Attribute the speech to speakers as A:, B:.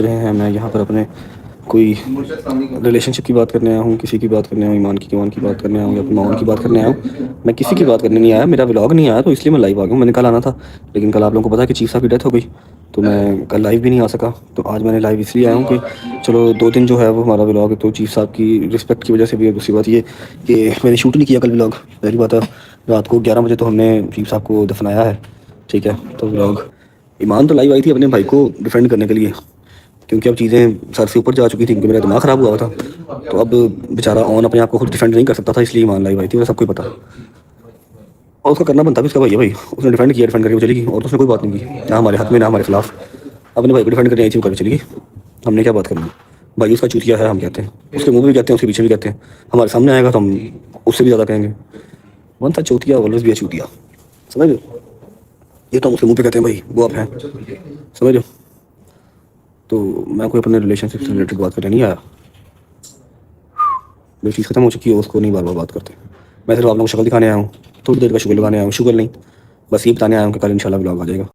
A: रहे हैं। मैं यहाँ पर अपने कोई रिलेशनशिप की बात करने आया हूँ, किसी की बात करने आया हूँ, ईमान की बात करने आया हूँ या अपने मामून की बात करने आया हूँ। मैं किसी की बात करने नहीं आया, मेरा व्लॉग नहीं आया तो इसलिए मैं लाइव आ गया हूँ। मैंने कल आना था, लेकिन कल आप लोगों को पता है कि चीफ साहब की डेथ हो गई, तो मैं कल लाइव भी नहीं आ सका। तो आज मैंने लाइव इसलिए आया हूँ कि चलो 2 दिन जो है वो हमारा व्लॉग, तो चीफ साहब की रिस्पेक्ट की वजह से भी है। दूसरी बात ये कि मैंने शूट नहीं किया कल व्लॉग। पहली बात है, रात को 11 बजे तो हमने चीफ साहब को दफनाया है, ठीक है। तो व्लॉग ईमान तो लाइव आई थी अपने भाई को डिफेंड करने के लिए, क्योंकि अब चीज़ें सर से ऊपर जा चुकी थी, क्योंकि मेरा दिमाग ख़राब हुआ था। तो अब बेचारा ऑन अपने आप को खुद डिफेंड नहीं कर सकता था, इसलिए ईमान लाइव आई थी, वो सबको ही पता। और उसका करना बनता भी उसका भाई है भाई, उसने डिफेंड किया, डिफेंड करके वो चली गई, और तो उसने कोई बात नहीं की, ना हमारे हक में ना हमारे खिलाफ। अपने भाई को डिफेंड करने आई थी, वो करके चली गई। हमने क्या बात करनी। भाई उसका चूतिया है, हम कहते हैं, उसके मुंह में भी कहते हैं, उसके पीछे भी कहते हैं। हमारे सामने आएगा तो हम उससे भी ज़्यादा कहेंगे। वन था चौथिया, ऑलवेज भी है चूतिया, समझ लो। ये तो हम उसके मुंह पे कहते हैं भाई वो आप हैं, समझ लो। तो मैं कोई अपने रिलेशनशिप से रिलेटेड बात करने नहीं आया। जो चीज़ खत्म हो चुकी है उसको नहीं बार बार बात करते। मैं सिर्फ आप लोगों को शक्ल दिखाने आया हूँ, थोड़ी देर का शुगर लगाने आया हूँ, शुगर नहीं, बस ये बताने आया हूँ कि कल इंशाल्लाह व्लॉग आ जाएगा।